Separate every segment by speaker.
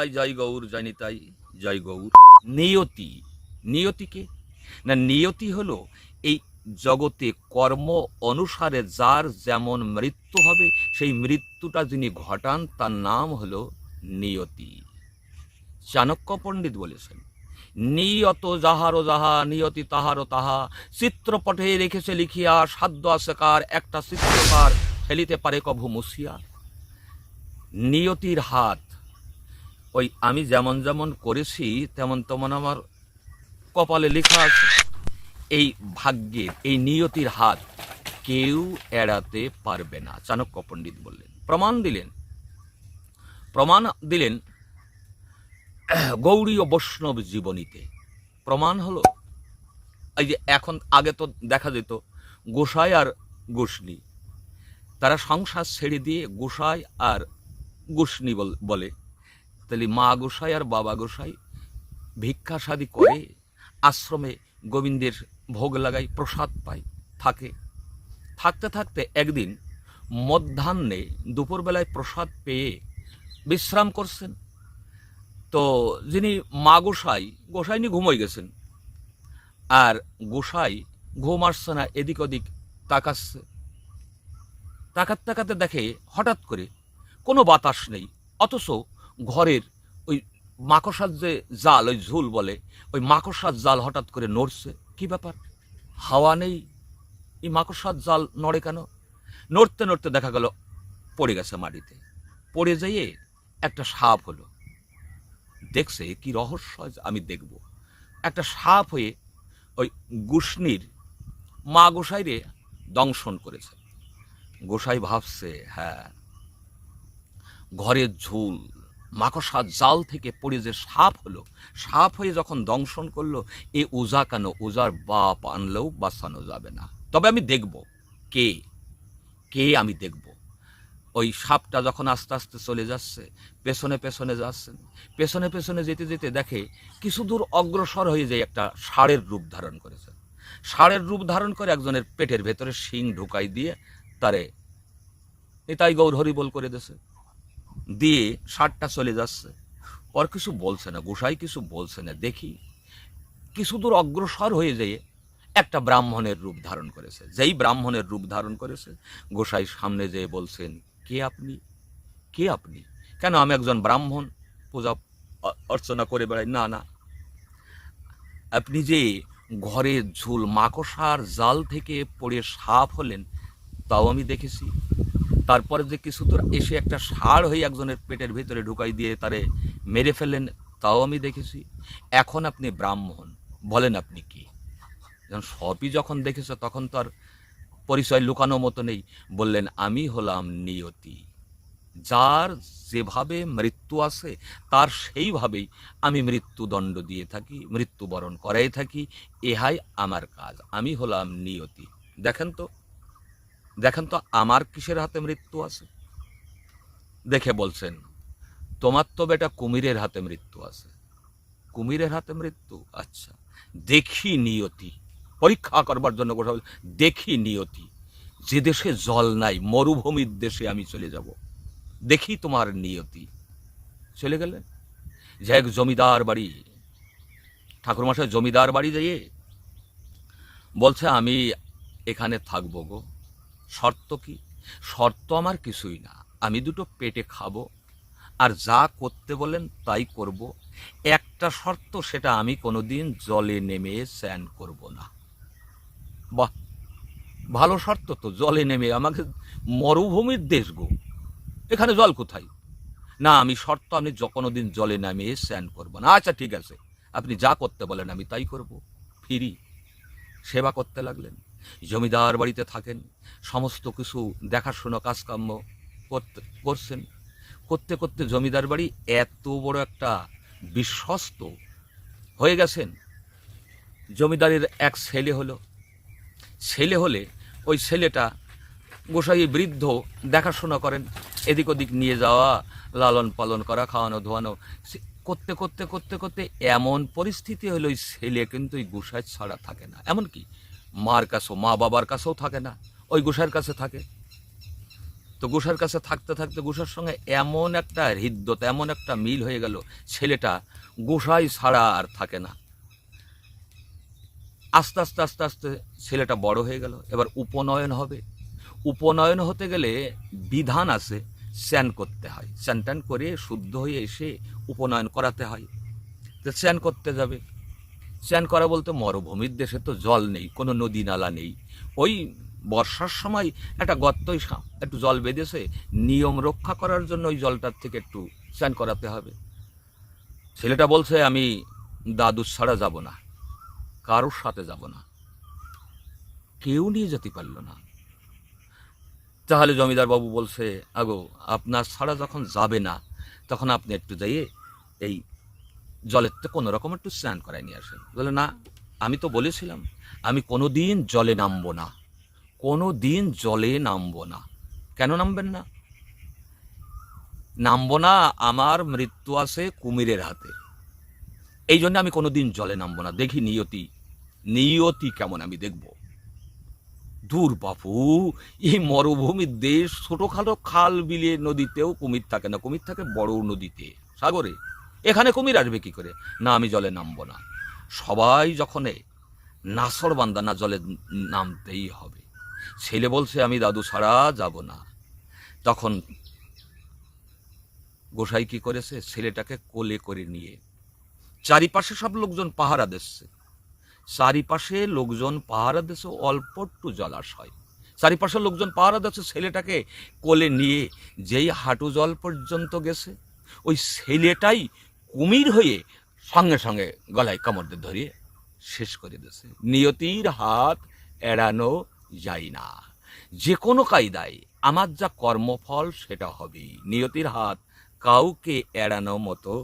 Speaker 1: নিতাই, জয় গৌর, জয় নিতাই, জয় গৌর। নিয়তি, নিয়তিকে না, নিয়তি হলো এই জগতে কর্ম অনুসারে যার যেমন মৃত্যু হবে সেই মৃত্যুটা যিনি ঘটান তার নাম হলো নিয়তি। চাণক্য পণ্ডিত বলেছেন, নিয়ত যাহারও যাহা, নিয়তি তাহারও তাহা। চিত্রপটে রেখেছে লিখিয়া, সাধ্য আছে কার, একটা চিত্রকার ফেলিতে পারে কভু মুছিয়া। নিয়তির হাত, ওই আমি যেমন যেমন করেছি তেমন তেমন আমার কপালে লেখা আছে। এই ভাগ্যের, এই নিয়তির হাত কেউ এড়াতে পারবে না, চাণক্য পণ্ডিত বললেন। প্রমাণ দিলেন গৌড়ী ও বৈষ্ণব জীবনীতে। প্রমাণ হলো এই যে এখন, আগে তো দেখা যেত গোসাই আর গোসনি, তারা সংসার ছেড়ে দিয়ে গোসাই আর গোসনি বলে। তাহলে মা গোসাই আর বাবা গোসাই ভিক্ষা সাদি করে আশ্রমে গোবিন্দের ভোগ লাগাই, প্রসাদ পায়, থাকে। থাকতে থাকতে একদিন মধ্যাহ্নে দুপুরবেলায় প্রসাদ পেয়ে বিশ্রাম করছেন। তো যিনি মা গোসাইনি ঘুমোয় গেছেন, আর গোসাই ঘুম আসছে না, এদিক ওদিক তাকাচ্ছে। তাকাতে দেখে হঠাৎ করে কোনো বাতাস নেই, অথচ ঘরের ওই মাকড়সার যে জাল, ওই ঝুল বলে, ওই মাকড়সার জাল হঠাৎ করে নড়ছে। কি ব্যাপার, হাওয়া নেই, এই মাকড়সার জাল নড়ে কেন? নড়তে নড়তে দেখা গেল পড়ে গেছে মাটিতে। পড়ে যেয়ে একটা সাপ হলো। দেখছে কি রহস্য, আমি দেখব। একটা সাপ হয়ে ওই গোসনির মা গোসাইরে দংশন করেছে। গোসাই ভাবছে, হ্যাঁ, ঘরের ঝুল মাকড়সার জাল থেকে পড়ে যে সাপ হলো, সাপ হয়ে যখন দংশন করলো, এ ওজা কেন, ওজার বাপ আনলেও বাঁচানো যাবে না। তবে আমি দেখব কে কে, আমি দেখব। ওই সাপটা যখন আস্তে আস্তে চলে যাচ্ছে, পেছনে পেছনে যাচ্ছেন, পেছনে পেছনে যেতে যেতে দেখে কিছু দূর অগ্রসর হয়ে যায় একটা ষাঁড়ের রূপ ধারণ করেছে। ষাঁড়ের রূপ ধারণ করে একজনের পেটের ভেতরে শিং ঢুকাই দিয়ে তারে নিতাই গৌর হরিবোল করে দিয়েছে। দিয়ে ষাঁড়টা চলে যাচ্ছে, ওর কিছু বলছে না, গোসাই কিছু বলছে না। দেখি কিছু দূর অগ্রসর হয়ে যেয়ে একটা ব্রাহ্মণের রূপ ধারণ করেছে। যেই ব্রাহ্মণের রূপ ধারণ করেছে, গোসাই সামনে যেয়ে বলছেন, কে আপনি? কে আপনি? কেন, আমি একজন ব্রাহ্মণ, পূজা অর্চনা করে বেড়াই। না না, আপনি যে ঘরের ঝুল মাকড়সার জাল থেকে পড়ে সাপ হলেন, তাও আমি দেখেছি। তারপরে যে কিছু দূর এসে একটা ষাঁড় হয়ে একজনের পেটের ভিতরে ঢুকাই দিয়ে তারে মেরে ফেলেন, তাও আমি দেখেছি। এখন আপনি ব্রাহ্মণ, বলেন আপনি কি? যখন সবই যখন দেখেছে তখন তো আর পরিচয় লুকানো মতো নেই। বললেন, আমি হলাম নিয়তি। যার যেভাবে মৃত্যু আছে তার সেইভাবেই আমি মৃত্যুদণ্ড দিয়ে থাকি, মৃত্যুবরণ করাই থাকি। এহাই আমার কাজ, আমি হলাম নিয়তি। দেখেন তো আমার কিসের হাতে মৃত্যু আছে? দেখে বলছেন, তোমার তো বেটা কুমিরের হাতে মৃত্যু আছে। কুমিরের হাতে মৃত্যু? আচ্ছা, দেখি নিয়তি। পরীক্ষা করবার জন্য কথা বল, দেখি নিয়তি। যে দেশে জল নাই, মরুভূমির দেশে আমি চলে যাব, দেখি তোমার নিয়তি। চলে গেলেন। যে এক জমিদার বাড়ি, ঠাকুরমশাই জমিদার বাড়ি যেয়ে বলছে, আমি এখানে থাকবো গো। শর্ত কি? শর্ত আমার কিছুই না, আমি দুটো পেটে খাবো, আর যা করতে বলেন তাই করব। একটা শর্ত, সেটা আমি কোনোদিন জলে নেমে স্নান করব না। বাহ, ভালো শর্ত তো। জলে নেমে, আমাকে মরুভূমির দেশ গো, এখানে জল কোথায়? না, আমি শর্ত, আমি কোনোদিন জলে নামে স্নান করবো না। আচ্ছা ঠিক আছে, আপনি যা করতে বলেন আমি তাই করব। ফিরি। সেবা করতে লাগলেন। জমিদার বাড়িতে থাকেন, সমস্ত কিছু দেখাশোনা কাজকর্ম করছেন। করতে করতে জমিদার বাড়ি এত বড় একটা বিশ্বস্ত হয়ে গেছেন। জমিদারের এক ছেলে হলে ওই ছেলেটা গোসাই বৃদ্ধ, দেখাশোনা করেন, এদিক ওদিক নিয়ে যাওয়া, লালন পালন করা, খাওয়ানো ধোয়ানো করতে করতে করতে করতে এমন পরিস্থিতি হলো, ওই ছেলে কিন্তু ওই গোসাই ছাড়া থাকে না। এমনকি মার কাছেও, মা বাবার কাছেও থাকে না, ওই গোসাইয়ের কাছে থাকে। তো গোসার কাছে থাকতে থাকতে গোসার সঙ্গে এমন একটা হৃদ্যতা, এমন একটা মিল হয়ে গেল, ছেলেটা গোসাই ছাড়া আর থাকে না। আস্তে আস্তে আস্তে আস্তে ছেলেটা বড় হয়ে গেল, এবার উপনয়ন হবে। উপনয়ন হতে গেলে বিধান আছে, স্নান করতে হয়, স্নান টান করে শুদ্ধ হয়ে এসে উপনয়ন করাতে হয়। তো স্নান করতে যাবে, স্নান করা বলতে মরুভূমির দেশে তো জল নেই, কোনো নদী নালা নেই। ওই বর্ষার সময় একটা গর্তই একটু জল বেঁধেছে, নিয়ম রক্ষা করার জন্য ওই জলটার থেকে একটু স্নান করাতে হবে। ছেলেটা বলছে আমি দাদুর ছাড়া যাব না, কারোর সাথে যাব না। কেউ নিয়ে যেতে পারল না। তাহলে জমিদার বাবু বলছে, আগো আপনার ছাড়া যখন যাবে না, তখন আপনি একটু যাইয়ে এই জলের তো কোনো রকম একটু স্নান করাই নিয়ে আসেন। বলে না, আমি তো বলেছিলাম আমি কোনো দিন জলে নামবো না, কোনো দিন জলে নামবো না। কেন নামবেন না? নামবো না, আমার মৃত্যু আছে কুমিরের হাতে, এই জন্য আমি কোনো দিন জলে নামবো না। দেখি নিয়তি, নিয়তি কেমন আমি দেখব। দূর বাপু, এই মরুভূমির দেশ, ছোটখাটো খাল বিলে নদীতেও কুমির থাকে না, কুমির থাকে বড় নদীতে, সাগরে। এখানে কুমির আসবে কি করে? না, আমি জলে নামবো না। সবাই যখন নাসর বান্দা, না জলে নামতেই হবে। ছেলে বলছে আমি দাদু ছাড়া যাব না। তখন গোসাই কি করেছে, ছেলেটাকে কোলে করে নিয়ে, চারিপাশে সব লোকজন পাহারা দিচ্ছে, চারিপাশে লোকজন পাহারা দিচ্ছে, অল্প একটু জলাশয়, চারিপাশে লোকজন পাহারা দিচ্ছে। ছেলেটাকে কোলে নিয়ে যেই হাঁটু জল পর্যন্ত গেছে, ওই ছেলেটাই কুমির হয়ে সঙ্গে সঙ্গে গলায় কামড় দিয়ে ধরিয়ে শেষ করে দিয়েছে। নিয়তির হাত এড়ানো যায় না। যে কোনো কায়দায় আমার যা কর্মফল সেটা হবেই। নিয়তির হাত কাউকে এড়ানো মতো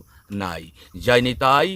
Speaker 1: নাই। যায়নি তাই